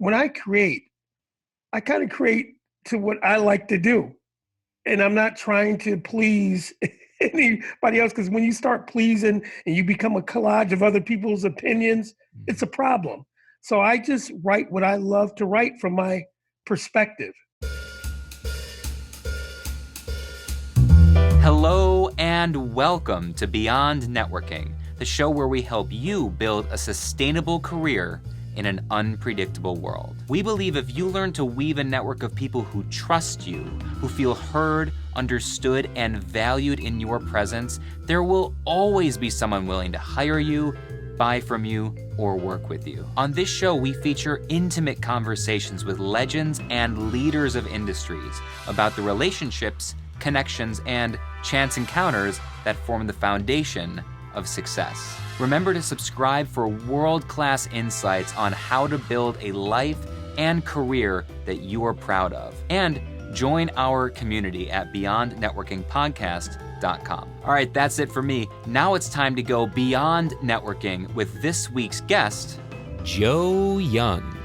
when I create, I kind of create to what I like to do. And I'm not trying to please anybody else, because when you start pleasing and you become a collage of other people's opinions, it's a problem. So I just write what I love to write from my perspective. Hello and welcome to Beyond Networking, the show where we help you build a sustainable career in an unpredictable world. We believe if you learn to weave a network of people who trust you, who feel heard, understood, and valued in your presence, there will always be someone willing to hire you, buy from you, or work with you. On this show, we feature intimate conversations with legends and leaders of industries about the relationships, connections, and chance encounters that form the foundation of success. Remember to subscribe for world-class insights on how to build a life and career that you are proud of. And join our community at beyondnetworkingpodcast.com. All right, that's it for me. Now it's time to go beyond networking with this week's guest, Joe Young.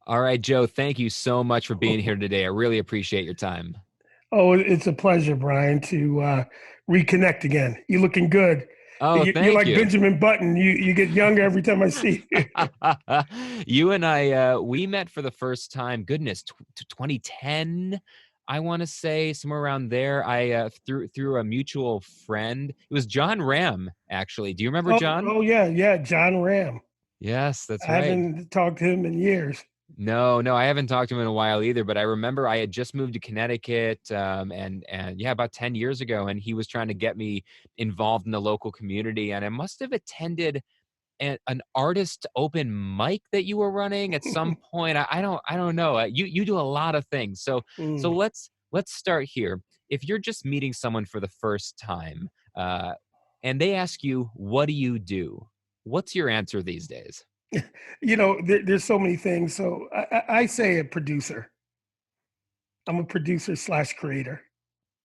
All right, Joe, thank you so much for being here today. I really appreciate your time. Oh, it's a pleasure, Brian, to reconnect again. You're looking good. Oh, You're thank like you. Benjamin Button. You get younger every time I see you. You and I, we met for the first time, goodness, 2010, I want to say, somewhere around there. I through a mutual friend. It was John Ram, actually. Do you remember John? Oh yeah, John Ram. Yes, that's I right. haven't talked to him in years. No, I haven't talked to him in a while either, but I remember I had just moved to Connecticut, and yeah, about 10 years ago, and he was trying to get me involved in the local community, and I must have attended an artist open mic that you were running at some point. I don't know. You do a lot of things. So let's start here. If you're just meeting someone for the first time, and they ask you, what do you do? What's your answer these days? There's so many things. So I say a producer. I'm a producer / creator.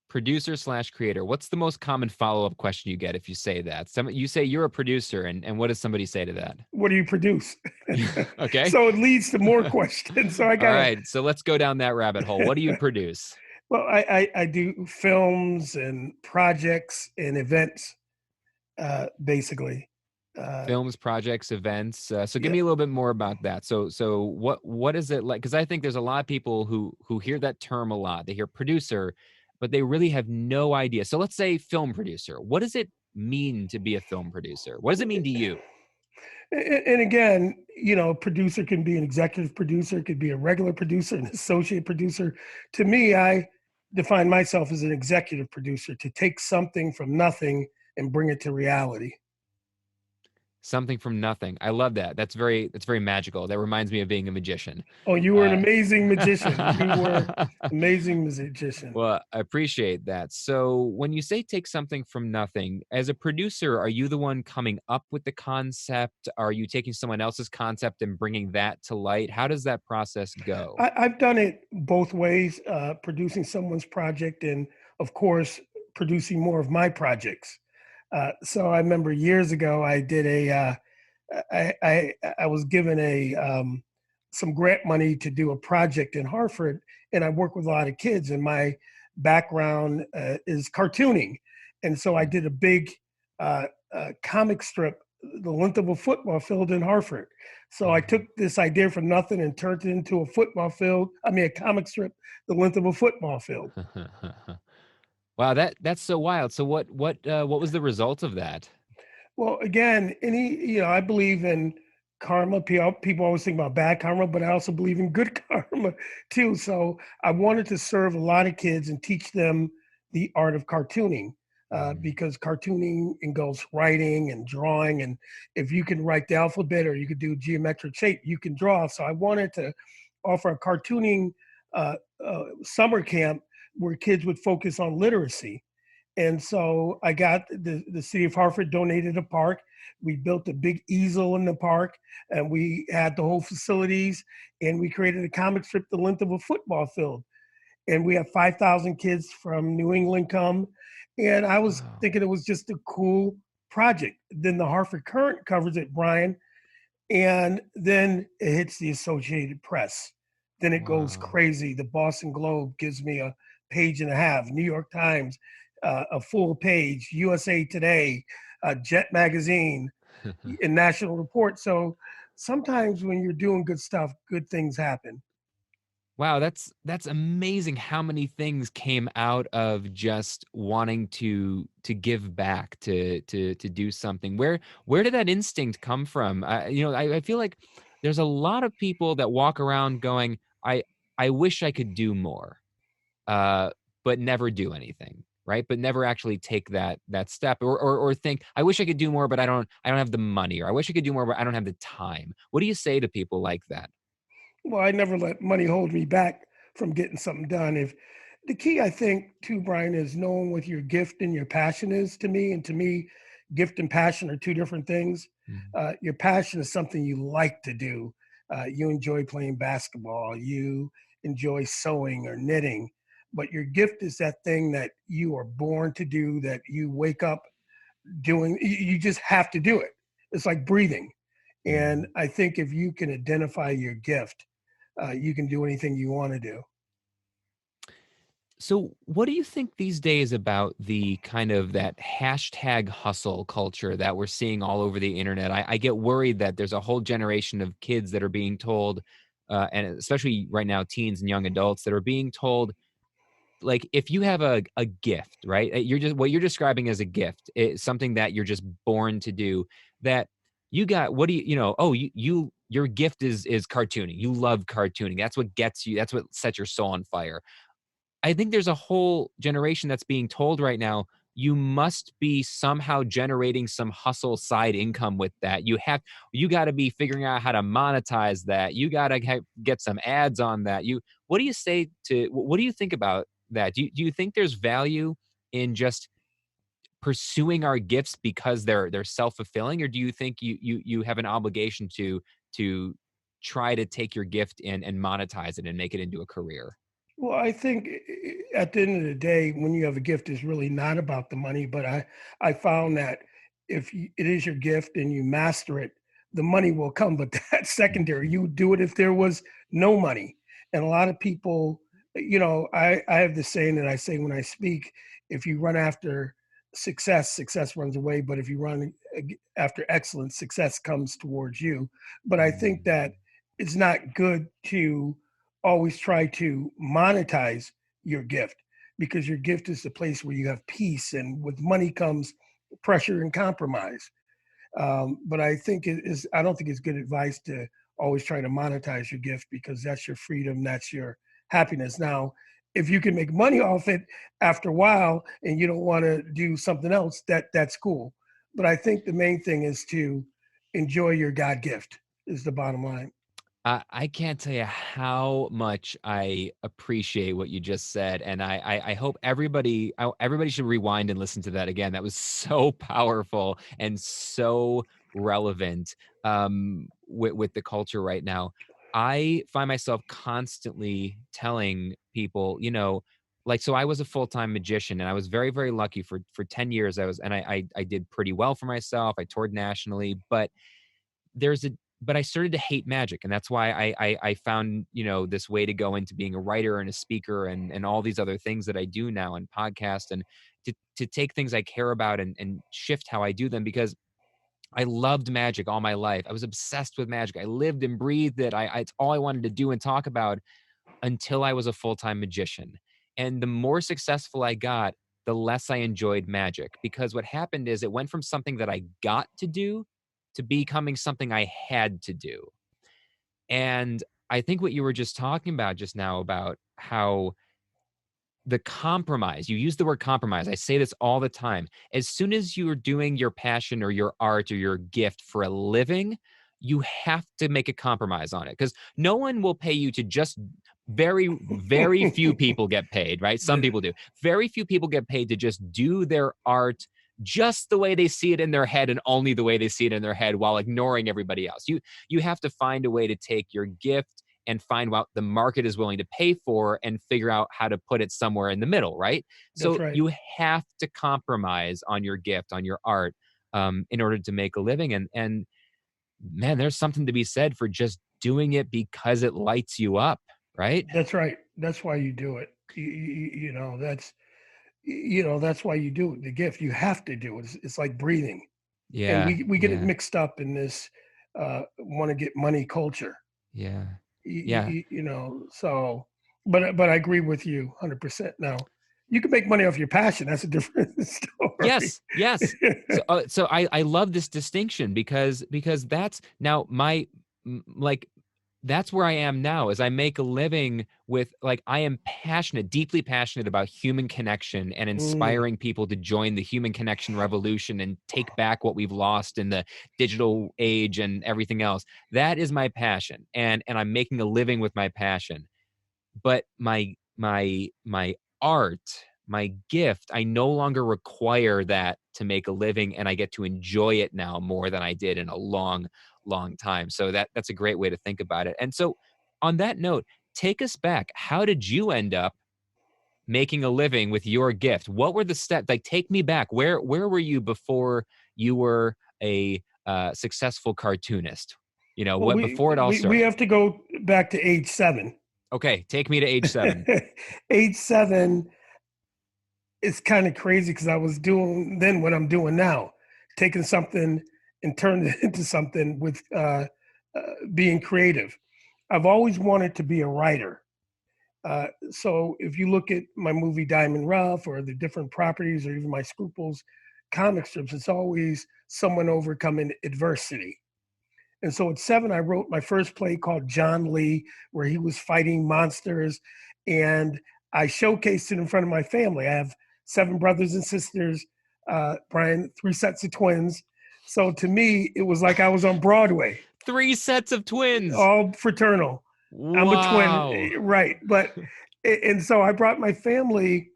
Producer / creator. What's the most common follow-up question you get if you say that? You say you're a producer, and what does somebody say to that? What do you produce? Okay. So it leads to more questions. So I got. All right. So let's go down that rabbit hole. What do you produce? Well, I do films and projects and events, basically. Films, projects, events. So give Yeah. me a little bit more about that. So what is it like? Because I think there's a lot of people who hear that term a lot. They hear producer, but they really have no idea. So let's say film producer. What does it mean to be a film producer? What does it mean to you? And again, a producer can be an executive producer, it could be a regular producer, an associate producer. To me, I define myself as an executive producer, to take something from nothing and bring it to reality. Something from nothing. I love that. That's very magical. That reminds me of being a magician. Oh, you were an amazing magician. You were amazing magician. Well, I appreciate that. So when you say take something from nothing, as a producer, are you the one coming up with the concept? Are you taking someone else's concept and bringing that to light? How does that process go? I've done it both ways, producing someone's project and, of course, producing more of my projects. So I remember years ago, I did I was given some grant money to do a project in Hartford, and I work with a lot of kids, and my background is cartooning. And so I did a big comic strip, the length of a football field in Hartford. So I took this idea from nothing and turned it into a comic strip, the length of a football field. Wow, that's so wild. So what was the result of that? Well, again, I believe in karma. People always think about bad karma, but I also believe in good karma too. So I wanted to serve a lot of kids and teach them the art of cartooning, because cartooning involves writing and drawing. And if you can write the alphabet or you could do geometric shape, you can draw. So I wanted to offer a cartooning summer camp where kids would focus on literacy. And so I got the city of Hartford donated a park. We built a big easel in the park, and we had the whole facilities, and we created a comic strip the length of a football field. And we have 5,000 kids from New England come. And I was thinking it was just a cool project. Then the Hartford Current covers it, Brian, and then it hits the Associated Press. Then it goes Wow. crazy. The Boston Globe gives me a page and a half. New York Times, a full page. USA Today, Jet Magazine, and National Report. So sometimes when you're doing good stuff, good things happen. Wow, that's amazing how many things came out of just wanting to give back, to do something. Where did that instinct come from? I feel like there's a lot of people that walk around going, I wish I could do more, uh, but never do anything, right? But never actually take that step, or think, I wish I could do more, but I don't have the money, or I wish I could do more, but I don't have the time. What do you say to people like that? Well, I never let money hold me back from getting something done. If the key, I think, too, Brian, is knowing what your gift and your passion is to me. And to me, gift and passion are two different things. Mm. Your passion is something you like to do. You enjoy playing basketball, you enjoy sewing or knitting, but your gift is that thing that you are born to do, that you wake up doing. You just have to do it. It's like breathing. And Mm. I think if you can identify your gift, you can do anything you want to do. So, what do you think these days about the kind of that hashtag hustle culture that we're seeing all over the internet? I get worried that there's a whole generation of kids that are being told, and especially right now, teens and young adults that are being told, like, if you have a gift, right? You're just what you're describing as a gift, it's something that you're just born to do. That you got, what do you, oh, your gift is cartooning. You love cartooning. That's what gets you. That's what sets your soul on fire. I think there's a whole generation that's being told right now, you must be somehow generating some hustle side income with that. You got to be figuring out how to monetize that. You got to get some ads on that. What do you say to, what do you think about that? Do you think there's value in just pursuing our gifts because they're self-fulfilling, or do you think you have an obligation to try to take your gift and monetize it and make it into a career? Well, I think at the end of the day, when you have a gift, it's really not about the money. But I found that if it is your gift and you master it, the money will come. But that's secondary. You would do it if there was no money. And a lot of people, I have this saying that I say when I speak: if you run after success, success runs away. But if you run after excellence, success comes towards you. But I think Mm. that it's not good to always try to monetize your gift, because your gift is the place where you have peace, and with money comes pressure and compromise. But I think I don't think it's good advice to always try to monetize your gift, because that's your freedom, that's your happiness. Now, if you can make money off it after a while and you don't want to do something else, that's cool. But I think the main thing is to enjoy your God gift is the bottom line. I can't tell you how much I appreciate what you just said, and I hope everybody should rewind and listen to that again. That was so powerful and so relevant, with the culture right now. I find myself constantly telling people, like, so I was a full-time magician, and I was very, very lucky for 10 years. I did pretty well for myself. I toured nationally, there's a but I started to hate magic, and that's why I found, this way to go into being a writer and a speaker and all these other things that I do now, and podcast, and to take things I care about and shift how I do them, because I loved magic all my life. I was obsessed with magic. I lived and breathed it. It's all I wanted to do and talk about until I was a full-time magician. And the more successful I got, the less I enjoyed magic, because what happened is it went from something that I got to do to becoming something I had to do. And I think what you were just talking about just now, about how the compromise, you use the word compromise. I say this all the time. As soon as you're doing your passion or your art or your gift for a living, you have to make a compromise on it, because no one will pay you to just, very, very few people get paid, right? Some The- people do. Very few people get paid to just do their art just the way they see it in their head, and only the way they see it in their head, while ignoring everybody else. You have to find a way to take your gift and find what the market is willing to pay for, and figure out how to put it somewhere in the middle, right? that's So right. you have to compromise on your gift, on your art. in order to make a living. And man, there's something to be said for just doing it because it lights you up, right? That's right. That's why you do it. That's why you do it. The gift, you have to do it. It's like breathing. And Yeah, we get it yeah, mixed up in this want to get money culture. yeah, yeah. So, but I agree with you 100%. Now, you can make money off your passion. That's a different story. Yes, yes. So I love this distinction because that's now like that's where I am now. Is I make a living with, like, I am passionate, deeply passionate about human connection and Mm. inspiring people to join the human connection revolution and take back what we've lost in the digital age and everything else. That is my passion, and I'm making a living with my passion. But my art, my gift, I no longer require that to make a living, and I get to enjoy it now more than I did in a long time. So that's a great way to think about it. And so on that note, take us back. How did you end up making a living with your gift? What were the steps? Like, take me back. Where were you before you were a successful cartoonist? Well, What before it all we started? have to go back to age 7. Okay, take me to age 7. Age 7 is kind of crazy because I was doing then what I'm doing now, taking something and turning it into something with being creative. I've always wanted to be a writer. So if you look at my movie Diamond Rough or the different properties or even my Scruples comic strips, it's always someone overcoming adversity. And so at 7, I wrote my first play called John Lee, where he was fighting monsters. And I showcased it in front of my family. I have 7 brothers and sisters, Brian, 3 sets of twins. So to me, it was like I was on Broadway, 3 sets of twins. all fraternal. I'm a twin, Wow. right? And so I brought my family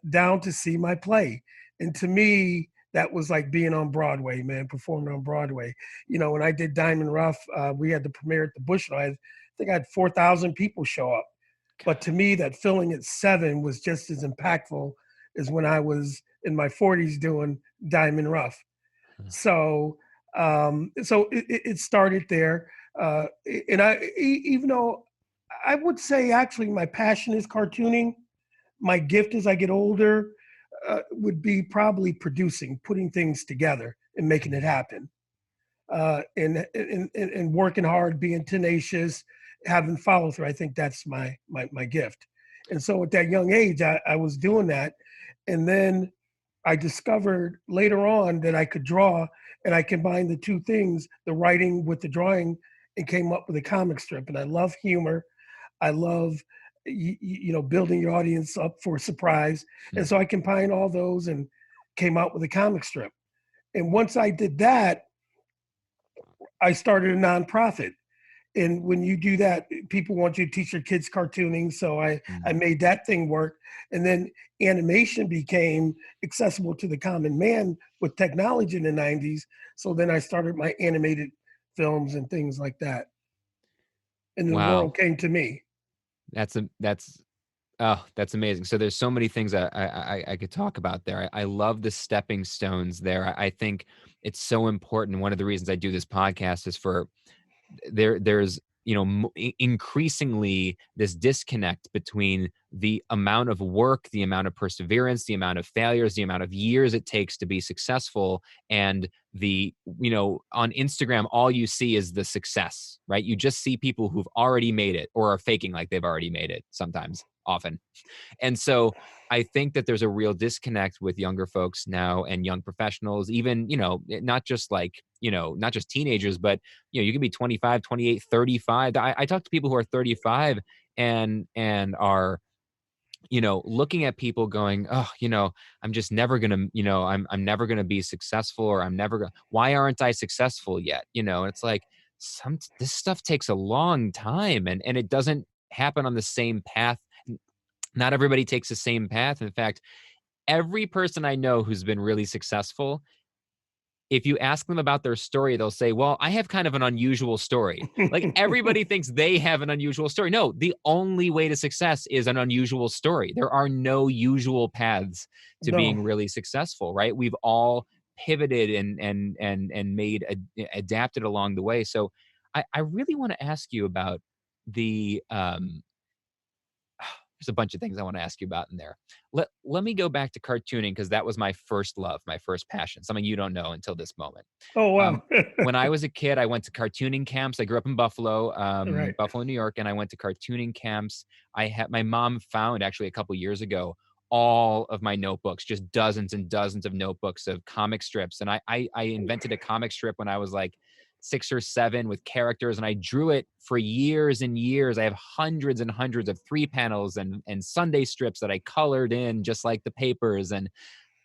down to see my play, and to me, that was like being on Broadway, man, performing on Broadway. When I did Diamond Rough, we had the premiere at the Bushel. I think I had 4,000 people show up, but to me, that feeling at 7 was just as impactful as when I was in my 40s doing Diamond Rough. So, it started there. And even though I would say actually my passion is cartooning, my gift as I get older would be probably producing, putting things together and making it happen. And working hard, being tenacious, having follow through. I think that's my gift. And so at that young age, I was doing that. And then I discovered later on that I could draw, and I combined the two things, the writing with the drawing, and came up with a comic strip. And I love humor. I love, building your audience up for a surprise. And so I combined all those and came out with a comic strip. And once I did that, I started a nonprofit. And when you do that, people want you to teach your kids cartooning. So I made that thing work. And then animation became accessible to the common man with technology in the 90s. So then I started my animated films and things like that. And the Wow. world came to me. That's amazing. So there's so many things I could talk about there. I love the stepping stones there. I think it's so important. One of the reasons I do this podcast is for there's increasingly this disconnect between the amount of work, the amount of perseverance, the amount of failures, the amount of years it takes to be successful, and on Instagram all you see is the success, right? You just see people who've already made it or are faking like they've already made it, sometimes, often. And so I think that there's a real disconnect with younger folks now and young professionals, even, not just not just teenagers, but, you can be 25, 28, 35. I talk to people who are 35 and are, looking at people going, oh, I'm just never going to, I'm never going to be successful, or why aren't I successful yet? And it's like, this stuff takes a long time, and it doesn't happen on the same path. Not everybody takes the same path. In fact, every person I know who's been really successful, if you ask them about their story, they'll say, well, I have kind of an unusual story. Like, everybody thinks they have an unusual story. No, the only way to success is an unusual story. There are no usual paths to No. being really successful, right? We've all pivoted and made adapted along the way. So I really want to ask you about the there's a bunch of things I want to ask you about in there. Let me go back to cartooning because that was my first love, my first passion, something you don't know until this moment. Oh, Um, wow. when I was a kid, I went to cartooning camps. I grew up in Buffalo, Right. Buffalo, New York, and I went to cartooning camps. I had my mom found actually a couple years ago all of my notebooks, just dozens and dozens of notebooks of comic strips. And I invented a comic strip when I was like 6 or 7 with characters, and I drew it for years and years. I have hundreds and hundreds of 3 panels and Sunday strips that I colored in just like the papers. And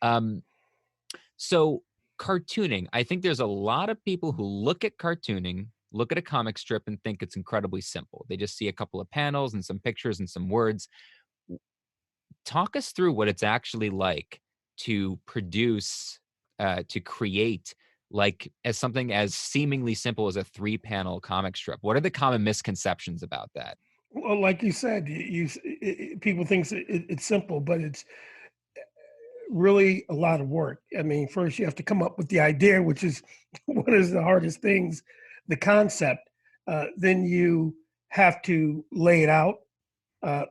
um, so cartooning, I think there's a lot of people who look at cartooning, look at a comic strip and think it's incredibly simple. They just see a couple of panels and some pictures and some words. Talk us through what it's actually like to produce, to create, like as something as seemingly simple as a 3 panel comic strip. What are the common misconceptions about that? Well, like you said, people think it's simple, but it's really a lot of work. I mean, first you have to come up with the idea, which is one of the hardest things, the concept. Then you have to lay it out,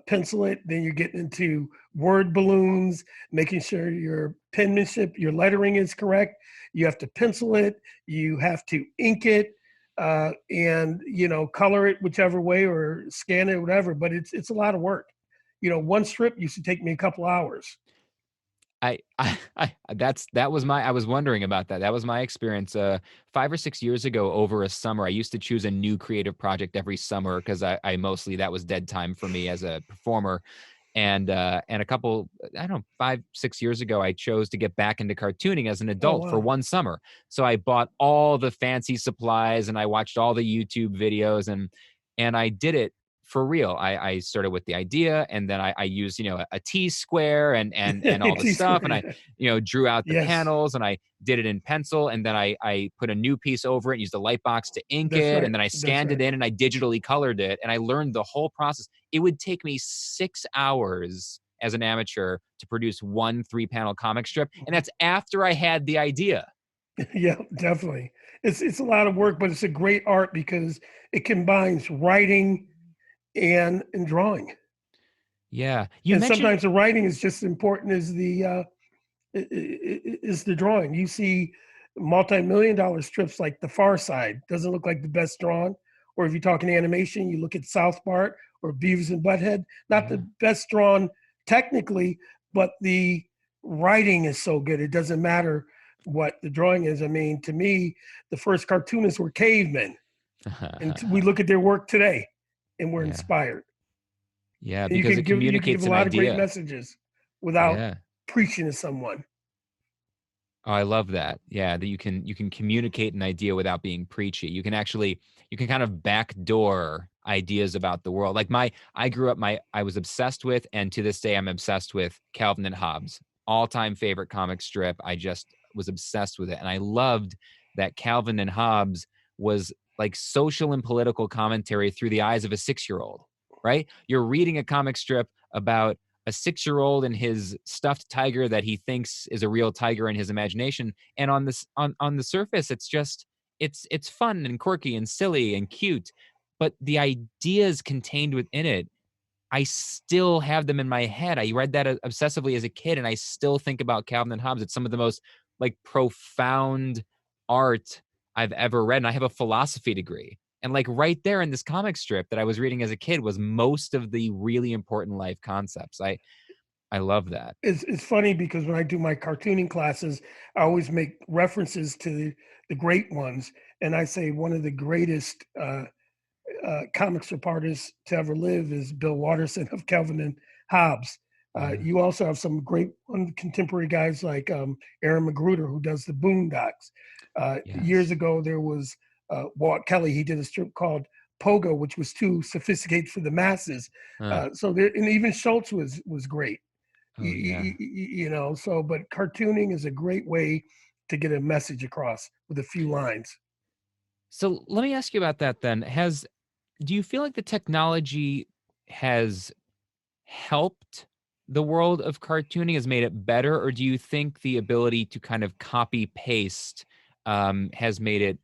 pencil it. Then you're getting into word balloons, making sure your penmanship, your lettering is correct. You have to pencil it. You have to ink it, and color it whichever way or scan it, whatever. But it's a lot of work. One strip used to take me a couple hours. That was my, I was wondering about that. That was my experience. 5 or 6 years ago, over a summer, I used to choose a new creative project every summer because I mostly, that was dead time for me as a performer. And a couple, I don't know, 5, 6 years ago, I chose to get back into cartooning as an Oh, adult for wow. one summer. So I bought all the fancy supplies and I watched all the YouTube videos and I did it for real. I started with the idea, and then I used, a T square and all the stuff, and I, T-square. drew out the Yes, panels, and I did it in pencil, and then I put a new piece over it and used a light box to ink that's it, right. and then I That's scanned right. it in and I digitally colored it, and I learned the whole process. It would take me 6 hours as an amateur to produce one 3 panel comic strip, and that's after I had the idea. Yeah, definitely. It's a lot of work, but it's a great art because it combines writing and drawing. Yeah, you And mentioned. sometimes the writing is just as important as the drawing. You see multi-million dollar strips like The Far Side doesn't look like the best drawn, or if you're talking animation, you look at South Park or Beavis and Butthead, not the Yeah. best drawn technically, but the writing is so good. It doesn't matter what the drawing is. I mean, to me, the first cartoonists were cavemen, and we look at their work today, and we're Yeah. inspired. Yeah, And because it you can give communicates a an lot of great idea. messages without Yeah. preaching to someone. Oh, I love that. Yeah, that you can communicate an idea without being preachy. You can kind of backdoor ideas about the world. Like I grew up I was obsessed with, and to this day I'm obsessed with, Calvin and Hobbes. All-time favorite comic strip. I just was obsessed with it. And I loved that Calvin and Hobbes was like social and political commentary through the eyes of a 6-year-old, right? You're reading a comic strip about a 6-year-old and his stuffed tiger that he thinks is a real tiger in his imagination. And on the surface, it's just it's fun and quirky and silly and cute, but the ideas contained within it, I still have them in my head. I read that obsessively as a kid, and I still think about Calvin and Hobbes. It's some of the most like profound art I've ever read. And I have a philosophy degree. And like right there in this comic strip that I was reading as a kid was most of the really important life concepts. I love that. It's funny because when I do my cartooning classes, I always make references to the great ones, and I say one of the greatest comic strip artists to ever live is Bill Watterson of Calvin and Hobbes. Yeah. You also have some great contemporary guys like Aaron Magruder, who does the Boondocks. Years Yes. ago, there was Walt Kelly. He did a strip called Pogo, which was too sophisticated for the masses. Huh. So there, and even Schultz was great. Oh yeah. So but cartooning is a great way to get a message across with a few lines. So let me ask you about that then. Do you feel like the technology has helped the world of cartooning has made it better, or do you think the ability to kind of copy paste has made it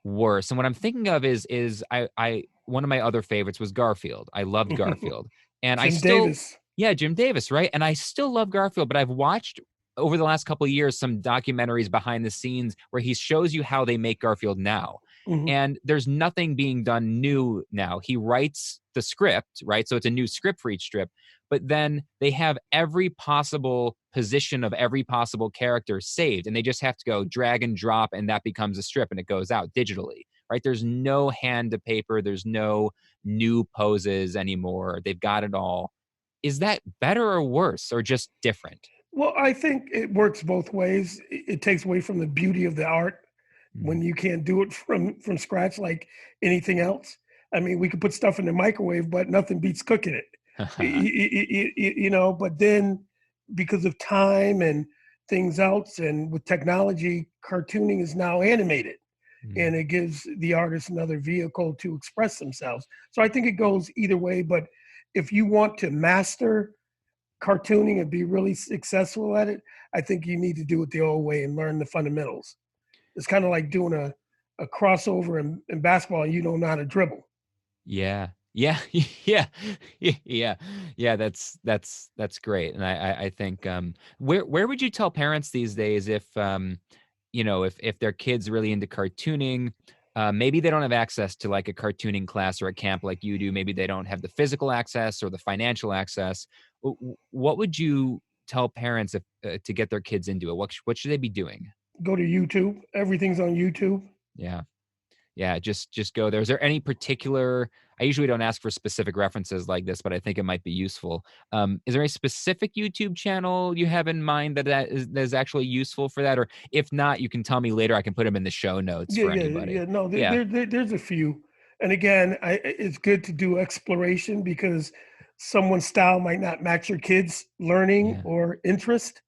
worse? And what I'm thinking of is I one of my other favorites was Garfield. I loved Garfield. And I Jim still Davis. yeah, Jim Davis, right? And I still love Garfield, but I've watched over the last couple of years some documentaries behind the scenes where he shows you how they make Garfield now. Mhm. And there's nothing being done new now. He writes the script, right? So it's a new script for each strip, but then they have every possible position of every possible character saved, and they just have to go drag and drop, and that becomes a strip and it goes out digitally, right? There's no hand to paper, there's no new poses anymore. They've got it all. Is that better or worse or just different? Well, I think it works both ways. It takes away from the beauty of the art Mhm. when you can't do it from scratch like anything else. I mean, we could put stuff in the microwave, but nothing beats cooking it. But then because of time and things else, and with technology, cartooning is now animated, and Mhm. it gives the artist another vehicle to express themselves. So I think it goes either way. But if you want to master cartooning and be really successful at it, I think you need to do it the old way and learn the fundamentals. It's kind of like doing a crossover in basketball and you don't know how to dribble. Yeah. Yeah. Yeah. Yeah. Yeah. That's great. And I think where would you tell parents these days if if their kids really into cartooning, maybe they don't have access to like a cartooning class or a camp like you do. Maybe they don't have the physical access or the financial access. What would you tell parents if to get their kids into it? What should they be doing? Go to YouTube. Everything's on YouTube. Yeah. Yeah, just go there. Is there any particular I usually don't ask for specific references like this, but I think it might be useful. Is there a specific YouTube channel you have in mind that is actually useful for that? Or if not, you can tell me later. I can put them in the show notes Yeah, for yeah, anybody. yeah. No, Yeah, there's a few. And again, it's good to do exploration because someone's style might not match your kid's learning yeah. or interest.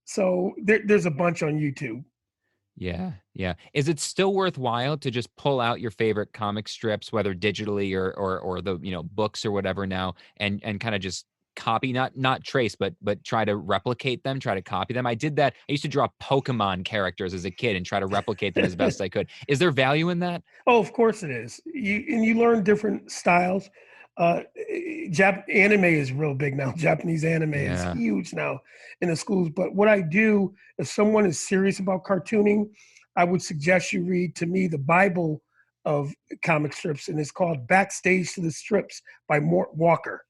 So there's a bunch on YouTube. Yeah, yeah. Is it still worthwhile to just pull out your favorite comic strips, whether digitally or the books or whatever now, and kind of just copy, not trace, but try to replicate them, try to copy them? I did that. I used to draw Pokemon characters as a kid and try to replicate them as best I could. Is there value in that? Oh, of course it is. You learn different styles. Anime is real big now. Japanese anime is Yeah. huge now in the schools. But what I do, if someone is serious about cartooning, I would suggest you read, to me, the Bible of comic strips, and it's called Backstage to the Strips by Mort Walker.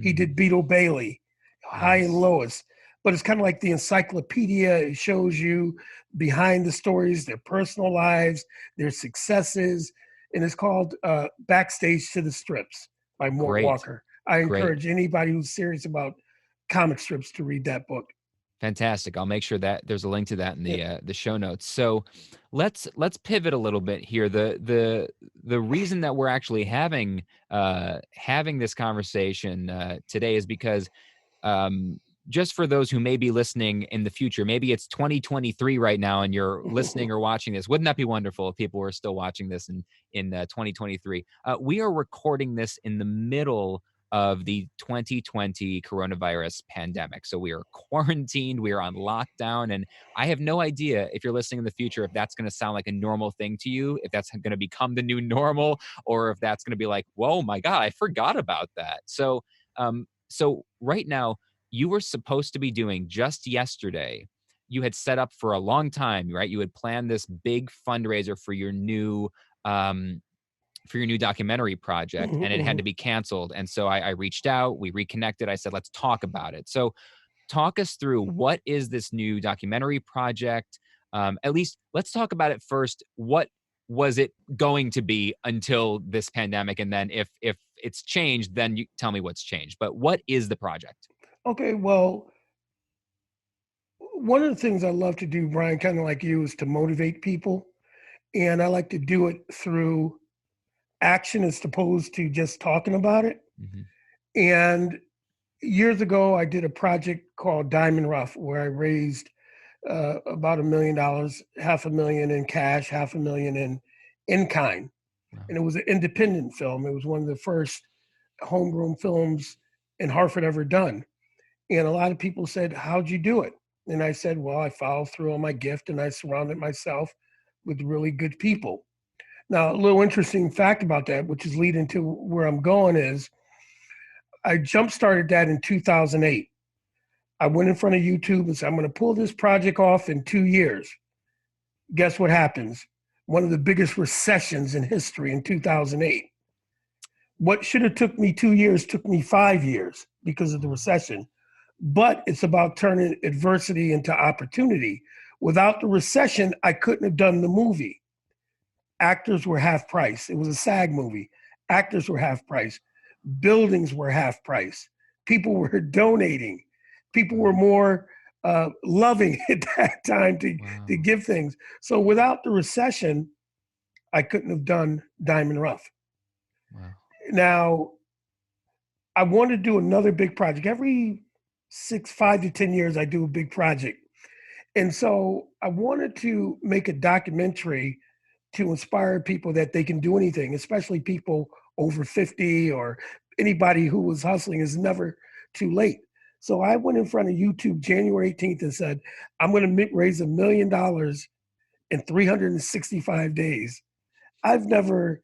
He Mm, did Beetle Bailey, High and nice. Lowest. But it's kind of like the encyclopedia. It shows you behind the stories, their personal lives, their successes. And it's called Backstage to the Strips by Mort Great. Walker. I Great. encourage anybody who's serious about comic strips to read that book. Fantastic. I'll make sure that there's a link to that in Yeah. the show notes. So let's pivot a little bit here. The reason that we're actually having this conversation today is because just for those who may be listening in the future, maybe it's 2023 right now and you're listening or watching this. Wouldn't that be wonderful if people were still watching this in 2023? We are recording this in the middle of the 2020 coronavirus pandemic. So we are quarantined, we are on lockdown, and I have no idea if you're listening in the future if that's going to sound like a normal thing to you, if that's going to become the new normal, or if that's going to be like, whoa, my God, I forgot about that. So right now, you were supposed to be doing just yesterday. You had set up for a long time, right? You had planned this big fundraiser um, for your new documentary project, and it had to be canceled. And so I reached out, we reconnected. I said, let's talk about it. So talk us through what is this new documentary project? At least let's talk about it first. What was it going to be until this pandemic? And then if it's changed, then you tell me what's changed. But what is the project? Okay, well, one of the things I love to do, Brian, kind of like you, is to motivate people. And I like to do it through action as opposed to just talking about it. Mhm. And years ago, I did a project called Diamond Rough, where I raised about $1 million, 500,000 in cash, 500,000 in kind. Wow. And it was an independent film. It was one of the first homegrown films in Hartford ever done. And a lot of people said, how'd you do it? And I said, well, I followed through on my gift and I surrounded myself with really good people. Now, a little interesting fact about that, which is leading to where I'm going, is I jump started that in 2008. I went in front of YouTube and said, I'm going to pull this project off in 2 years. Guess what happens? One of the biggest recessions in history in 2008. What should have took me 2 years took me 5 years because of the recession. But it's about turning adversity into opportunity. Without the recession, I couldn't have done the movie. Actors were half price. It was a SAG movie. Actors were half price. Buildings were half price. People were donating. People were more loving at that time to give things. So without the recession, I couldn't have done Diamond Rough. Wow. Now, I want to do another big project. Every 5 to 10 years, I do a big project. And so I wanted to make a documentary to inspire people that they can do anything, especially people over 50 or anybody who was hustling. Is never too late. So I went in front of YouTube January 18th and said, I'm going to raise $1 million in 365 days. I've never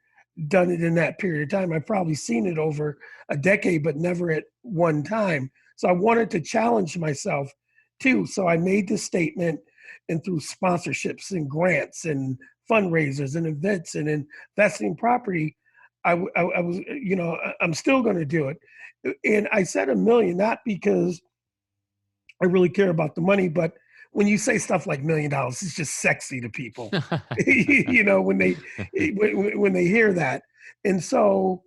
done it in that period of time. I've probably seen it over a decade, but never at one time. So I wanted to challenge myself too. So I made this statement, and through sponsorships and grants and fundraisers and events and investing in property, I was, I'm still going to do it. And I said $1 million, not because I really care about the money, but when you say stuff like $1 million, it's just sexy to people, when they hear that. And so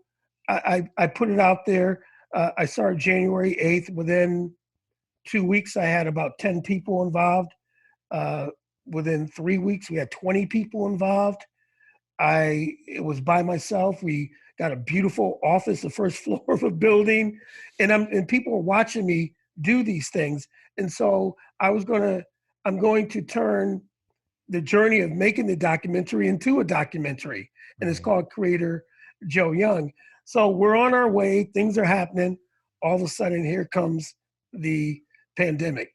I put it out there. I started January 8th. Within 2 weeks, I had about 10 people involved. Within 3 weeks, we had 20 people involved. It was by myself. We got a beautiful office, the first floor of a building, and people were watching me do these things. And so I'm going to turn the journey of making the documentary into a documentary, and it's called Creator Joe Young. So we're on our way. Things are happening. All of a sudden, here comes the pandemic,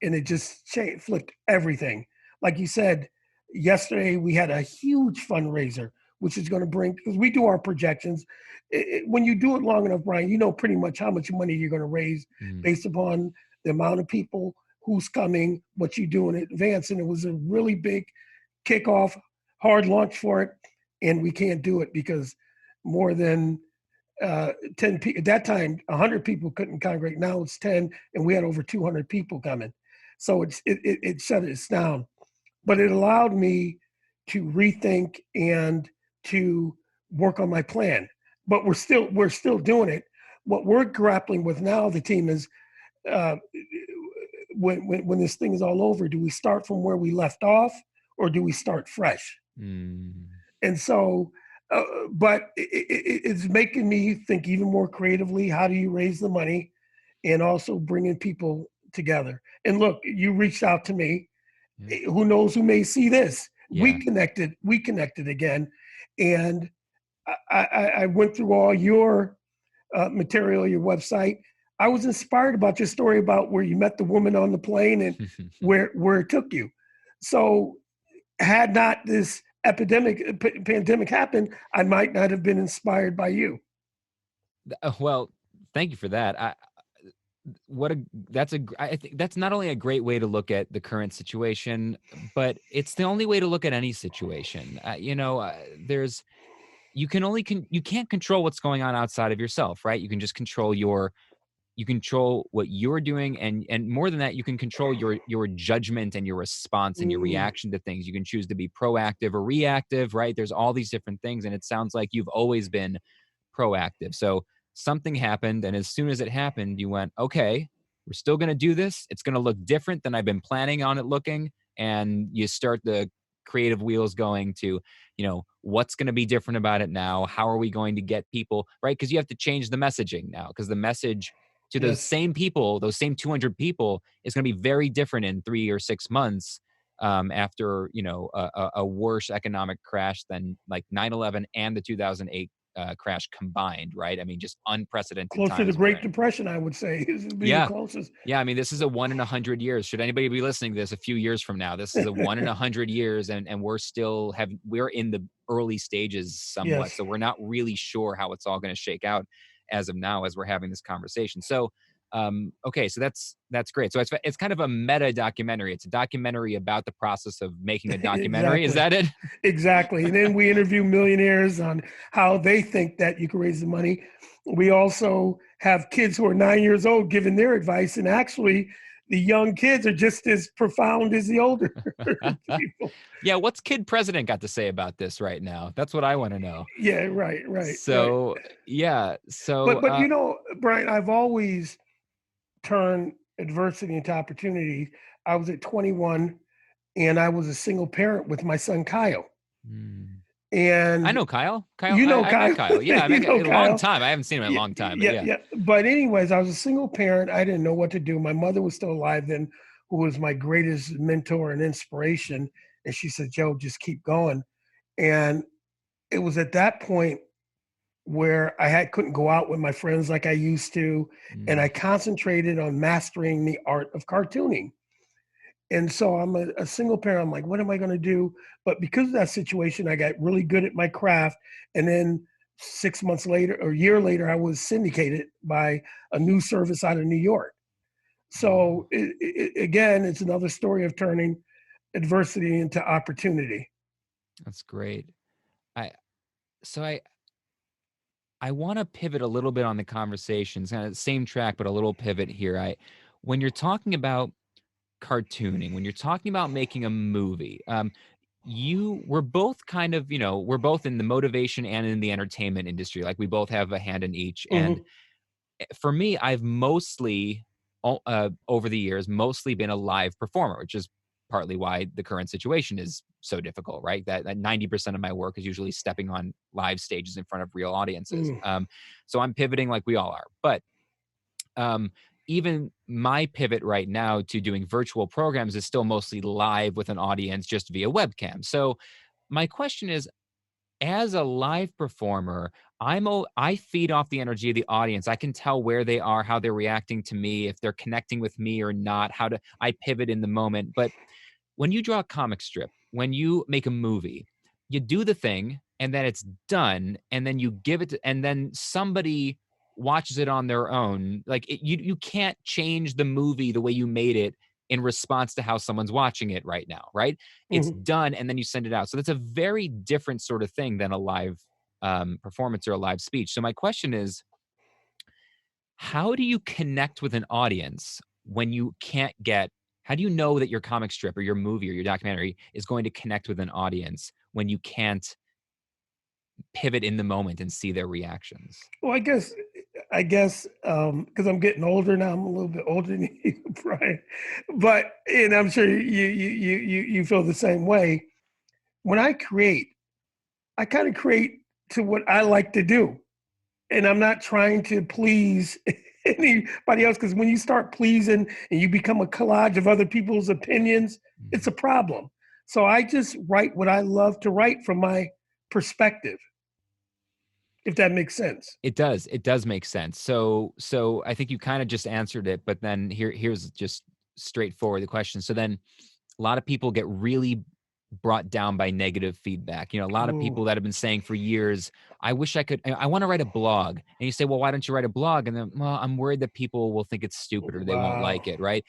and it just flipped everything. Like you said, yesterday we had a huge fundraiser, which is going to bring, because we do our projections. When you do it long enough, Brian, you know pretty much how much money you're going to raise based upon the amount of people, who's coming, what you do in advance. And it was a really big kickoff, hard launch for it. And we can't do it because more than 10 people, at that time, 100 people couldn't congregate. Now it's 10, and we had over 200 people coming. So it shut us down. But it allowed me to rethink and to work on my plan. But we're still doing it. What we're grappling with now, the team, is when this thing is all over, do we start from where we left off, or do we start fresh? And so, but it's making me think even more creatively. How do you raise the money, and also bringing people together? And look, you reached out to me. Who knows who may see this? We connected again, and I went through all your material, your website. I was inspired about your story about where you met the woman on the plane and where it took you. So had not this pandemic happened, I might not have been inspired by you. Well, thank you for that. I think that's not only a great way to look at the current situation, but it's the only way to look at any situation. You can't control what's going on outside of yourself, right? You can just control what you're doing, and more than that, you can control your judgment and your response and your reaction to things. You can choose to be proactive or reactive, right? There's all these different things, and it sounds like you've always been proactive. So something happened, and as soon as it happened, you went, okay, we're still going to do this. It's going to look different than I've been planning on it looking. And you start the creative wheels going to, what's going to be different about it now? How are we going to get people, right? Because you have to change the messaging now, because the message to those same people, those same 200 people, is going to be very different in 3 or 6 months after, a worse economic crash than like 9/11 and the 2008 crash combined, right? I mean, just unprecedented Close to the times we're Great in. Depression, I would say, is be the Yeah. closest. Yeah. I mean, this is a 1 in 100 years. Should anybody be listening to this a few years from now, this is a 1 in 100 years, and we're in the early stages somewhat. Yes. So we're not really sure how it's all going to shake out as of now, as we're having this conversation. So, okay. So that's great. So it's kind of a meta documentary. It's a documentary about the process of making a documentary. Is Exactly. that it? Exactly. And then we interview millionaires on how they think that you can raise the money. We also have kids who are 9 years old giving their advice. And actually, the young kids are just as profound as the older people. Yeah. What's Kid President got to say about this right now? That's what I want to know. Yeah, right, right, right. So, yeah. So, But Brian, I've always turned adversity into opportunity. I was at 21 and I was a single parent with my son Kyle. hmm. I And know Kyle. you know I met Kyle. Kyle. Yeah, I You met know a long Kyle. time. I haven't seen him in a Yeah, long time, but yeah, yeah. yeah. But anyways, I was a single parent. I didn't know what to do. My mother was still alive then, who was my greatest mentor and inspiration. And she said, Joe, just keep going. And it was at that point where couldn't go out with my friends like I used to. And Mm. I concentrated on mastering the art of cartooning. And so I'm a single parent. I'm like, what am I going to do? But because of that situation, I got really good at my craft. And then 6 months later, or a year later, I was syndicated by a news service out of New York. So again, it's another story of turning adversity into opportunity. That's great. I so I want to pivot a little bit on the conversations, kind of the same track, but a little pivot here. When you're talking about cartooning, when you're talking about making a movie, we're both kind of, we're both in the motivation and in the entertainment industry. Like we both have a hand in each. And Mm-hmm. for me, I've mostly, over the years, mostly been a live performer, which is partly why the current situation is so difficult, right? That 90% of my work is usually stepping on live stages in front of real audiences. Mm. So I'm pivoting like we all are. But um, even my pivot right now to doing virtual programs is still mostly live with an audience just via webcam. So my question is, as a live performer, I feed off the energy of the audience. I can tell where they are, how they're reacting to me, if they're connecting with me or not, I pivot in the moment. But when you draw a comic strip, when you make a movie, you do the thing and then it's done, and then you give it to, and then somebody watches it on their own. Like you can't change the movie the way you made it in response to how someone's watching it right now, right? It's Mm-hmm. done and then you send it out. So that's a very different sort of thing than a live performance or a live speech. So my question is, how do you connect with an audience when you can't get, how do you know that your comic strip or your movie or your documentary is going to connect with an audience when you can't pivot in the moment and see their reactions? Well, I guess because I'm getting older now. I'm a little bit older than you, Brian. But and I'm sure you feel the same way. When I create, I kind of create to what I like to do, and I'm not trying to please anybody else. Because when you start pleasing and you become a collage of other people's opinions, it's a problem. So I just write what I love to write from my perspective, if that makes sense. It does. It does make sense. So I think you kind of just answered it, but then here's just straightforward the question. So then a lot of people get really brought down by negative feedback. A lot of Ooh, people that have been saying for years, I wish I want to write a blog. And you say, well, why don't you write a blog? And then, well, I'm worried that people will think it's stupid or they won't wow. like it, right?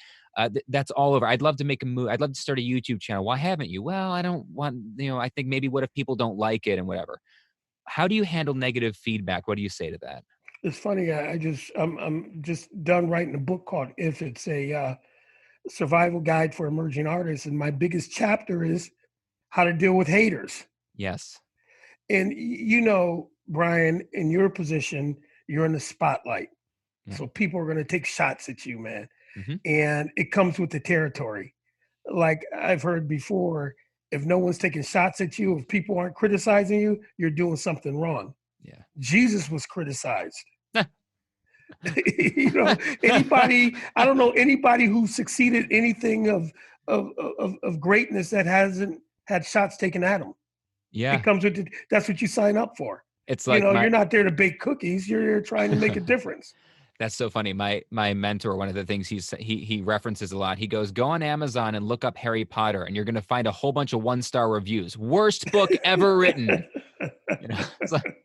That's all over. I'd love to make a move. I'd love to start a YouTube channel. Why haven't you? Well, I don't want, I think maybe what if people don't like it and whatever. How do you handle negative feedback? What do you say to that? It's funny. I'm just done writing a book called "If." It's a survival guide for emerging artists, and my biggest chapter is how to deal with haters. Yes. And Brian, in your position, you're in the spotlight, Yeah. so people are going to take shots at you, man. Hmm. And it comes with the territory. Like I've heard before, if no one's taking shots at you, if people aren't criticizing you, you're doing something wrong. Yeah. Jesus was criticized. Anybody, I don't know anybody who succeeded anything of greatness that hasn't had shots taken at them. Yeah. It comes with that's what you sign up for. It's You like know, you're not there to bake cookies. You're there trying to make a difference. That's so funny. My mentor, one of the things he references a lot. He goes, "Go on Amazon and look up Harry Potter, and you're going to find a whole bunch of 1-star reviews. Worst book ever written." You know, it's like,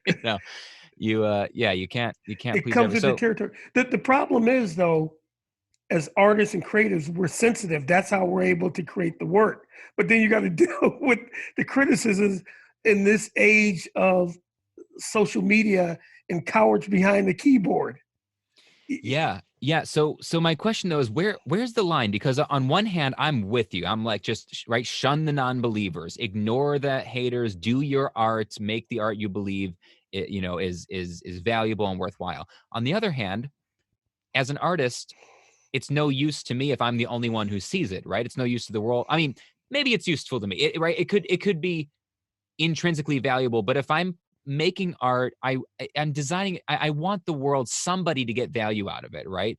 you know, you can't It please comes every. with the So territory. The problem is, though, as artists and creatives, we're sensitive. That's how we're able to create the work. But then you got to deal with the criticisms in this age of social media and cowards behind the keyboard. yeah, yeah. So my question though is where's the line? Because on one hand, I'm with you. I'm like, just right, shun the non-believers, ignore the haters, do your art, make the art you believe it, is valuable and worthwhile. On the other hand, as an artist, it's no use to me if I'm the only one who sees it, right? It's no use to the world. I mean, maybe it's useful to me, right? It could be intrinsically valuable, but if I'm making art, I'm designing, I want the world, somebody to get value out of it, right?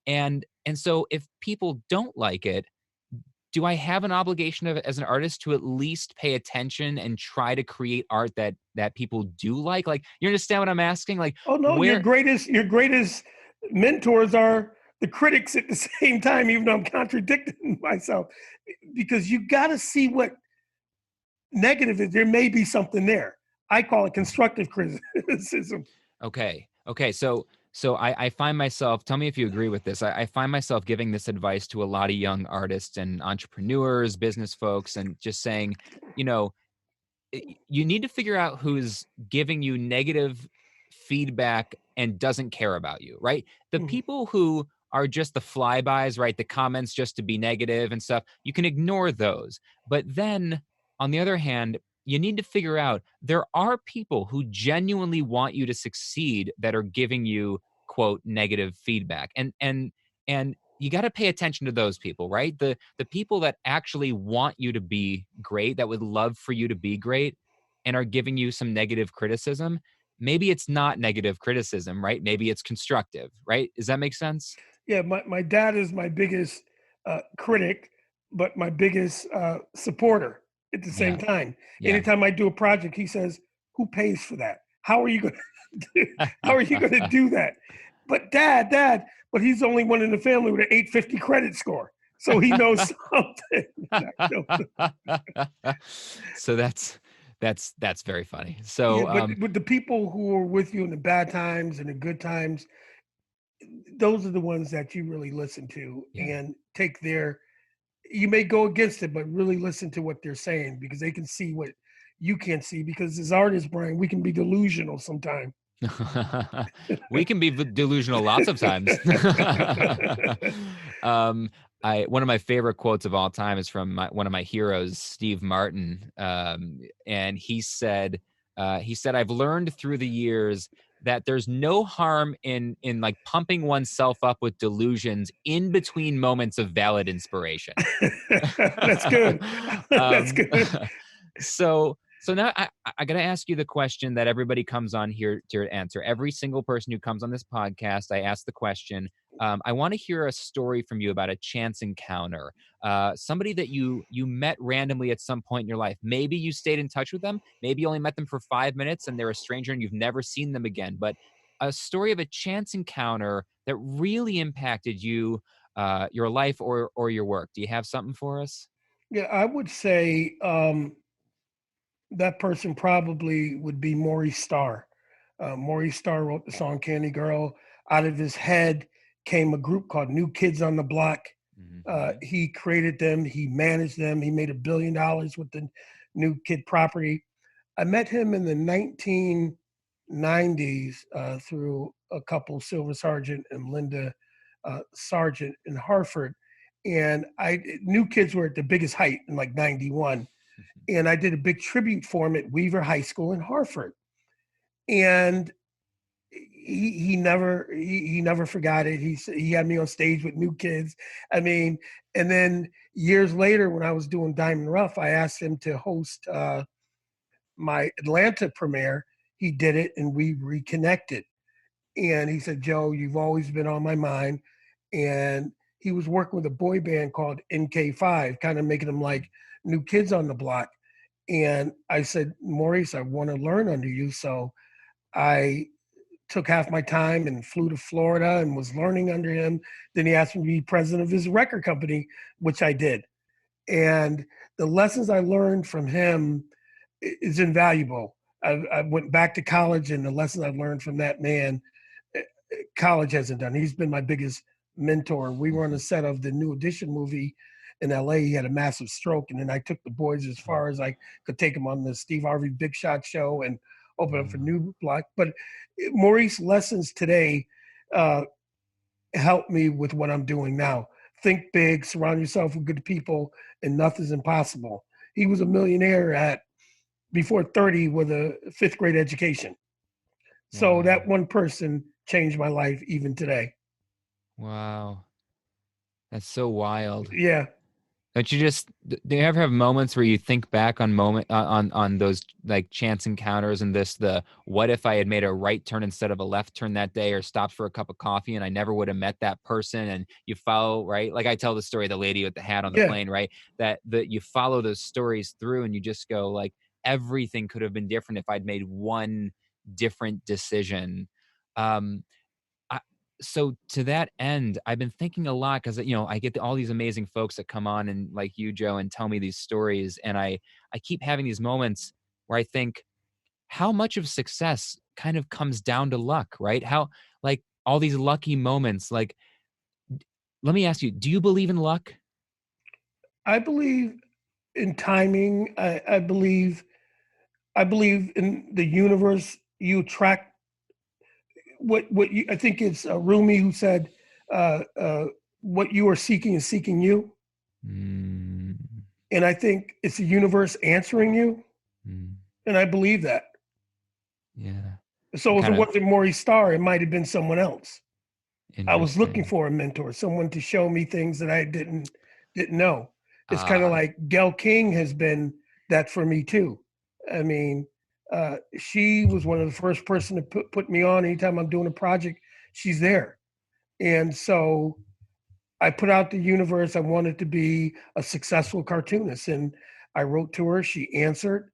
And so if people don't like it, do I have an obligation as an artist to at least pay attention and try to create art that people do like? Like, you understand what I'm asking? Like, Oh no, where? your greatest mentors are the critics at the same time, even though I'm contradicting myself. Because you got to see what negative is. There may be something there. I call it constructive criticism. Okay. So I find myself, tell me if you agree with this. I find myself giving this advice to a lot of young artists and entrepreneurs, business folks, and just saying, you know, you need to figure out who's giving you negative feedback and doesn't care about you, right? The Mhm. people who are just the flybys, right? The comments just to be negative and stuff, you can ignore those. But then on the other hand, you need to figure out there are people who genuinely want you to succeed that are giving you quote negative feedback. And you got to pay attention to those people, right? The people that actually want you to be great, that would love for you to be great and are giving you some negative criticism. Maybe it's not negative criticism, right? Maybe it's constructive, right? Does that make sense? Yeah, my dad is my biggest critic, but my biggest supporter at the same Yeah. time. Yeah. Anytime I do a project, he says, "Who pays for that? How are you going to how are you going to do that?" But dad, but he's the only one in the family with an 850 credit score, so he knows something. So that's very funny. Yeah, So but with the people who are with you in the bad times and the good times, those are the ones that you really listen to yeah. and take their. You may go against it, but really listen to what they're saying because they can see what you can't see. Because as artists, Brian, we can be delusional sometimes. We can be delusional lots of times. um, one of my favorite quotes of all time is from one of my heroes, Steve Martin, and he said, "I've learned through the years that there's no harm in like pumping oneself up with delusions in between moments of valid inspiration." That's good. That's um, good. so now I got to ask you the question that everybody comes on here to answer. Every single person who comes on this podcast, I ask the question. I want to hear a story from you about a chance encounter, somebody that you met randomly at some point in your life. Maybe you stayed in touch with them. Maybe you only met them for 5 minutes and they're a stranger and you've never seen them again. But a story of a chance encounter that really impacted you, your life or your work. Do you have something for us? Yeah, I would say that person probably would be Maurice Starr. Maurice Starr wrote the song Candy Girl. Out of his head came a group called New Kids on the Block. Mm-hmm. He created them, he managed them, he made $1 billion with the New Kid property. I met him in the 1990s through a couple, Silver Sargent and Linda Sargent in Hartford. And New Kids were at the biggest height in like 91. And I did a big tribute for him at Weaver High School in Hartford. And he never forgot it. He had me on stage with New Kids. I mean, and then years later, when I was doing Diamond Rough, I asked him to host my Atlanta premiere. He did it, and we reconnected. And he said, "Joe, you've always been on my mind." And he was working with a boy band called NK5, kind of making them like New Kids on the Block. And I said, Maurice, I want to learn under you. So I took half my time and flew to Florida and was learning under him. Then he asked me to be president of his record company, which I did. And the lessons I learned from him is invaluable. I went back to college, and the lessons I learned from that man, college hasn't done. He's been my biggest mentor. We were on the set of the New Edition movie in LA. He had a massive stroke, and then I took the boys as far as I could take them on the Steve Harvey Big Shot show and open up for New Block. But Maurice lessons today help me with what I'm doing now. Think big, surround yourself with good people, and nothing's impossible. He was a millionaire at before 30 with a fifth grade education. So that one person changed my life even today. Wow. That's so wild. Yeah. Don't you just, do you ever have moments where you think back on on those like chance encounters and the what if I had made a right turn instead of a left turn that day, or stopped for a cup of coffee and I never would have met that person, and you follow, right? Like I tell the story of the lady with the hat on the plane, right? That you follow those stories through and you just go like, everything could have been different if I'd made one different decision. So to that end, I've been thinking a lot because, I get all these amazing folks that come on and like you, Joe, and tell me these stories. And I keep having these moments where I think how much of success kind of comes down to luck, right? How, like, all these lucky moments, like, let me ask you, do you believe in luck? I believe in timing. I believe in the universe. You attract what you, I think it's Rumi who said, what you are seeking is seeking you. Mm. And I think it's the universe answering you. Mm. And I believe that. Yeah. So if it wasn't Maurice Starr, it might have been someone else. I was looking for a mentor, someone to show me things that I didn't know. It's kind of like Gail King has been that for me too. I mean, she was one of the first person to put me on. Anytime I'm doing a project, she's there. And so I put out the universe. I wanted to be a successful cartoonist, and I wrote to her. She answered.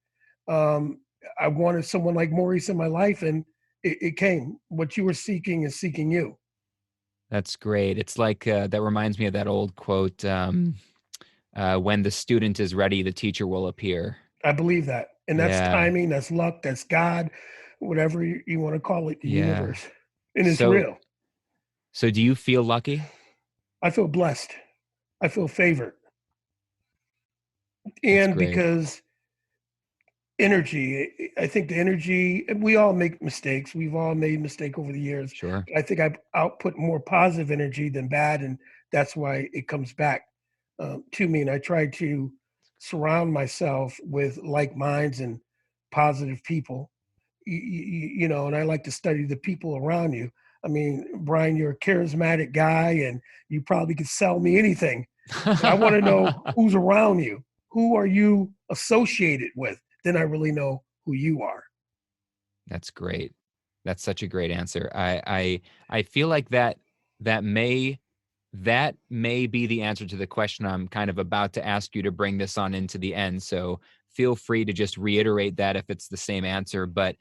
I wanted someone like Maurice in my life, and it came. What you were seeking is seeking you. That's great. It's like, that reminds me of that old quote, when the student is ready, the teacher will appear. I believe that. And that's timing, that's luck, that's God, whatever you want to call it, the universe. And it's real. So do you feel lucky? I feel blessed. I feel favored. And because energy, I think the energy, we all make mistakes. We've all made mistakes over the years. Sure. I think I output more positive energy than bad. And that's why it comes back to me. And I try to surround myself with like minds and positive people, and I like to study the people around you. I mean, Brian, you're a charismatic guy and you probably could sell me anything. But I want to know who's around you. Who are you associated with? Then I really know who you are. That's great. That's such a great answer. I feel like that may be the answer to the question I'm kind of about to ask you to bring this on into the end. So feel free to just reiterate that if it's the same answer. But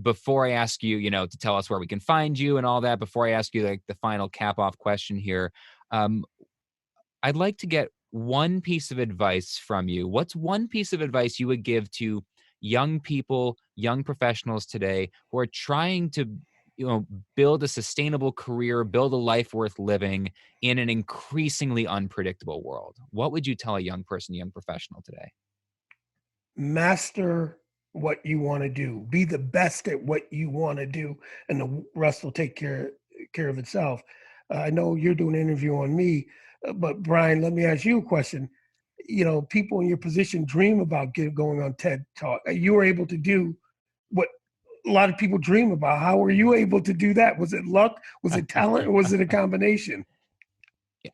before I ask you, to tell us where we can find you and all that, before I ask you like the final cap off question here, I'd like to get one piece of advice from you. What's one piece of advice you would give to young people, young professionals today who are trying to, build a sustainable career, build a life worth living in an increasingly unpredictable world? What would you tell a young person, young professional today? Master what you want to do. Be the best at what you want to do, and the rest will take care of itself. I know you're doing an interview on me, but Brian, let me ask you a question. People in your position dream about going on TED Talk. You were able to do what a lot of people dream about. How were you able to do that? Was it luck? Was it talent? Or was it a combination?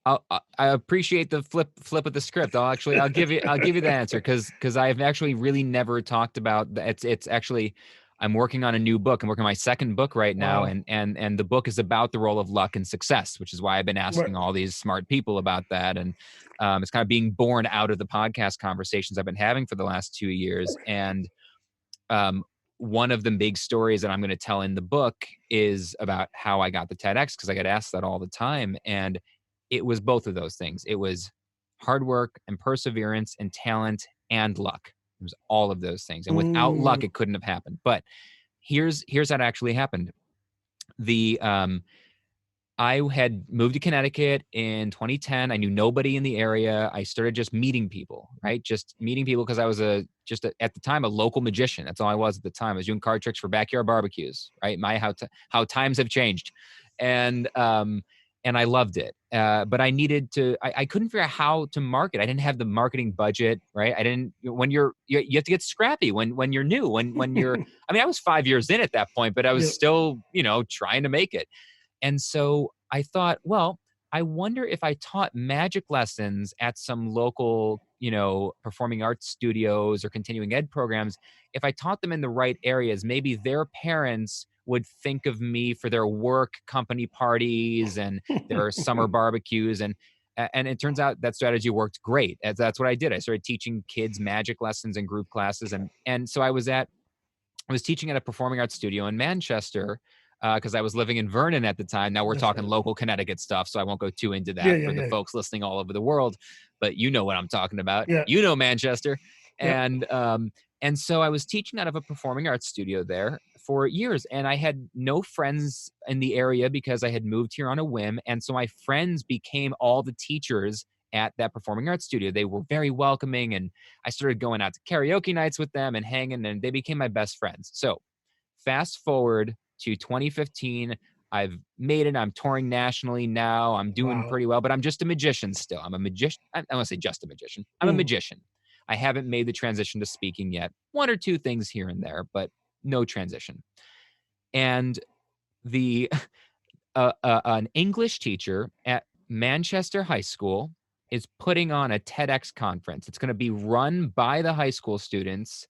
I appreciate the flip of the script. I'll give you the answer because I've actually really never talked about that. It's actually, I'm working on a new book. I'm working on my second book right now, Wow. and the book is about the role of luck and success, which is why I've been Right. asking all these smart people about that. And it's kind of being born out of the podcast conversations I've been having for the last 2 years. And um, one of the big stories that I'm going to tell in the book is about how I got the TEDx, because I get asked that all the time. And it was both of those things. It was hard work and perseverance and talent and luck. It was all of those things. And without Mm, luck, it couldn't have happened. But here's how it actually happened. The I had moved to Connecticut in 2010. I knew nobody in the area. I started just meeting people, right? Just meeting people because I was at the time, a local magician. That's all I was at the time. I was doing card tricks for backyard barbecues, right? How times have changed. And I loved it. But I needed to, I couldn't figure out how to market. I didn't have the marketing budget, right? I didn't, when you have to get scrappy when you're new, when you're, I mean, I was 5 years in at that point, but I was yeah. still, trying to make it. And so I thought, well, I wonder if I taught magic lessons at some local, performing arts studios or continuing ed programs, if I taught them in the right areas, maybe their parents would think of me for their work company parties and their summer barbecues. And it turns out that strategy worked great. As that's what I did. I started teaching kids magic lessons and group classes. And so I was teaching at a performing arts studio in Manchester because I was living in Vernon at the time. Now we're That's talking right. local Connecticut stuff, so I won't go too into Yeah, that yeah, for the yeah, folks listening all over the world. But you know what I'm talking about. yeah, You know Manchester, yeah. and so I was teaching out of a performing arts studio there for years, and I had no friends in the area because I had moved here on a whim, and so my friends became all the teachers at that performing arts studio. They were very welcoming, and I started going out to karaoke nights with them and hanging, and they became my best friends. So fast forward to 2015. I've made it. I'm touring nationally now. I'm doing Wow. pretty well, but I'm just a magician still. I'm a magician. I don't want to say just a magician. I'm a Mm, magician. I haven't made the transition to speaking yet. One or two things here and there, but no transition. And the an English teacher at Manchester High School is putting on a TEDx conference. It's going to be run by the high school students,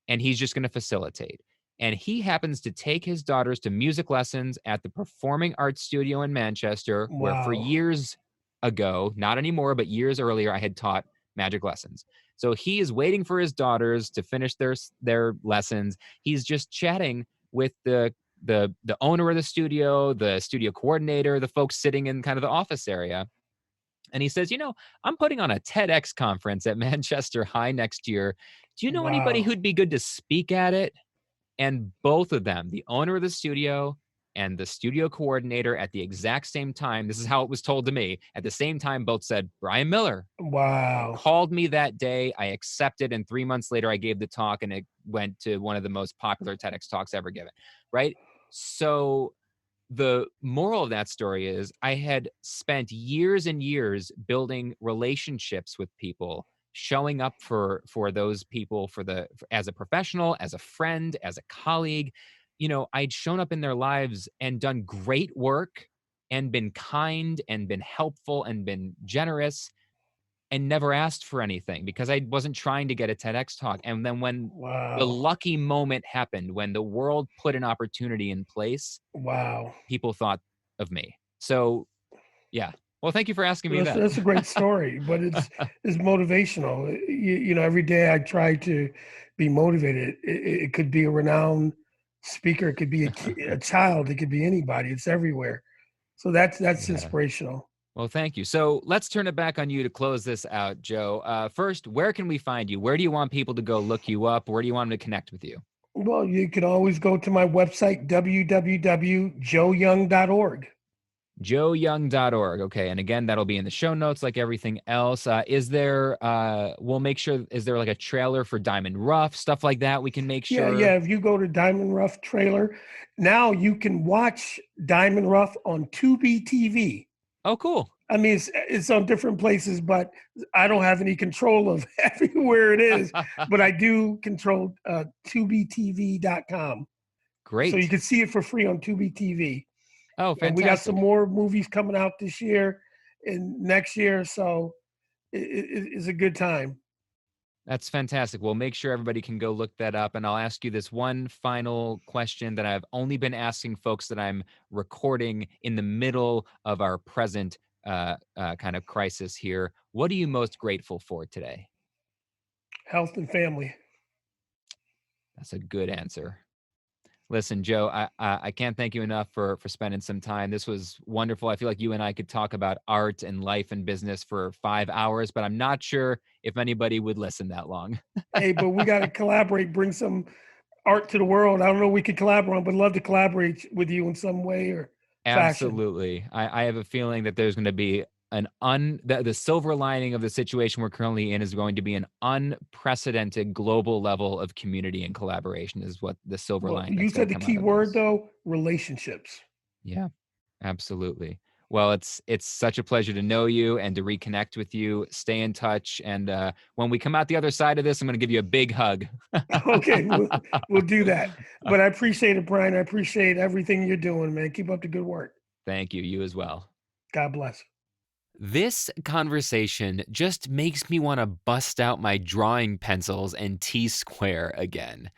and he's just going to facilitate. And he happens to take his daughters to music lessons at the Performing Arts Studio in Manchester, where for wow. years ago, not anymore, but years earlier, I had taught magic lessons. So he is waiting for his daughters to finish their lessons. He's just chatting with the owner of the studio coordinator, the folks sitting in kind of the office area. And he says, I'm putting on a TEDx conference at Manchester High next year. Do you know anybody Wow. who'd be good to speak at it? And both of them, the owner of the studio and the studio coordinator, at the exact same time, this is how it was told to me, at the same time, both said, Brian Miller. They Wow. called me that day. I accepted. And 3 months later, I gave the talk, and it went to one of the most popular TEDx talks ever given. Right. So the moral of that story is I had spent years and years building relationships with people, showing up for those people as a professional, as a friend, as a colleague. I'd shown up in their lives and done great work and been kind and been helpful and been generous and never asked for anything because I wasn't trying to get a TEDx talk. And then when the Wow. lucky moment happened, when the world put an opportunity in place, Wow. people thought of me. So, yeah. Well, thank you for asking me that. That's a great story, but it's motivational. Every day I try to be motivated. It could be a renowned speaker, it could be a child, it could be anybody. It's everywhere. So that's Yeah. inspirational. Well, thank you. So let's turn it back on you to close this out, Joe. First, where can we find you? Where do you want people to go look you up? Where do you want them to connect with you? Well, you can always go to my website, www.joeyoung.org. joeyoung.org. Okay. And again, that'll be in the show notes like everything else. We'll make sure, is there like a trailer for Diamond Rough, stuff like that? We can make Yeah, sure. yeah. If you go to Diamond Rough trailer, now you can watch Diamond Rough on Tubi TV. Oh, cool. I mean, it's on different places, but I don't have any control of everywhere it is. But I do control TubiTV.com. So you Great. can see it for free on Tubi TV. Oh, And we got some fantastic. more movies coming out this year and next year. So it's a good time. That's fantastic. Well, make sure everybody can go look that up. And I'll ask you this one final question that I've only been asking folks that I'm recording in the middle of our present kind of crisis here. What are you most grateful for today? Health and family. That's a good answer. Listen, Joe, I can't thank you enough for spending some time. This was wonderful. I feel like you and I could talk about art and life and business for 5 hours, but I'm not sure if anybody would listen that long. Hey, but we got to collaborate, bring some art to the world. I don't know we could collaborate, but love to collaborate with you in some way or fashion. Absolutely. I have a feeling that there's going to be the silver lining of the situation we're currently in is going to be an unprecedented global level of community and collaboration is what the silver Well, lining you that's going said to the come out key of word this. though, relationships. Yeah, absolutely. Well, it's such a pleasure to know you and to reconnect with you. Stay in touch, and when we come out the other side of this, I'm going to give you a big hug. Okay, we'll do that. But I appreciate it, Brian. I appreciate everything you're doing, man. Keep up the good work. Thank you. You as well. God bless. This conversation just makes me want to bust out my drawing pencils and T-square again.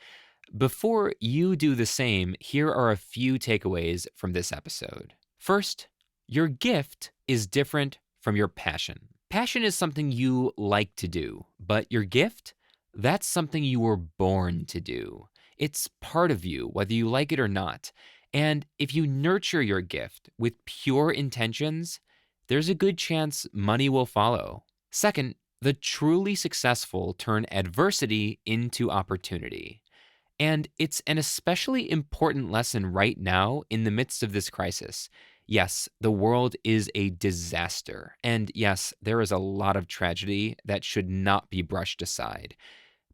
Before you do the same, here are a few takeaways from this episode. First, your gift is different from your passion. Passion is something you like to do, but your gift, that's something you were born to do. It's part of you, whether you like it or not. And if you nurture your gift with pure intentions, there's a good chance money will follow. Second, the truly successful turn adversity into opportunity. And it's an especially important lesson right now in the midst of this crisis. Yes, the world is a disaster. And yes, there is a lot of tragedy that should not be brushed aside.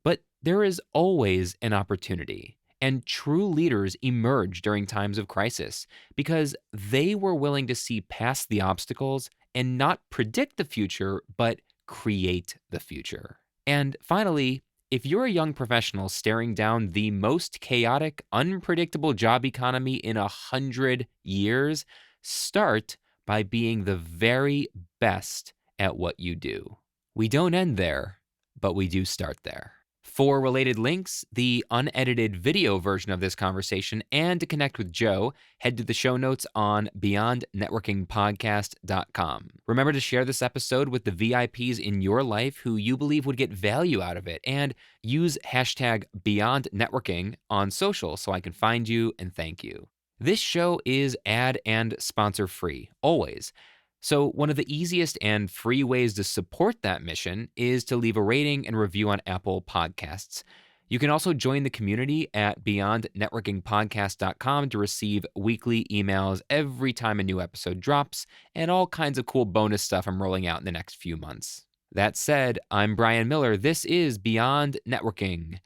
But there is always an opportunity. And true leaders emerge during times of crisis because they were willing to see past the obstacles and not predict the future, but create the future. And finally, if you're a young professional staring down the most chaotic, unpredictable job economy in 100 years, start by being the very best at what you do. We don't end there, but we do start there. For related links, the unedited video version of this conversation, and to connect with Joe, head to the show notes on beyondnetworkingpodcast.com. Remember to share this episode with the VIPs in your life who you believe would get value out of it, and use hashtag BeyondNetworking on social so I can find you and thank you. This show is ad and sponsor free, always. So one of the easiest and free ways to support that mission is to leave a rating and review on Apple Podcasts. You can also join the community at beyondnetworkingpodcast.com to receive weekly emails every time a new episode drops and all kinds of cool bonus stuff I'm rolling out in the next few months. That said, I'm Brian Miller. This is Beyond Networking,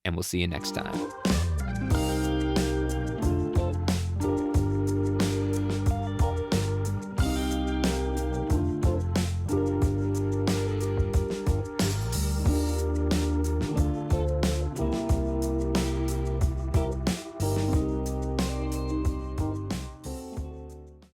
and we'll see you next time.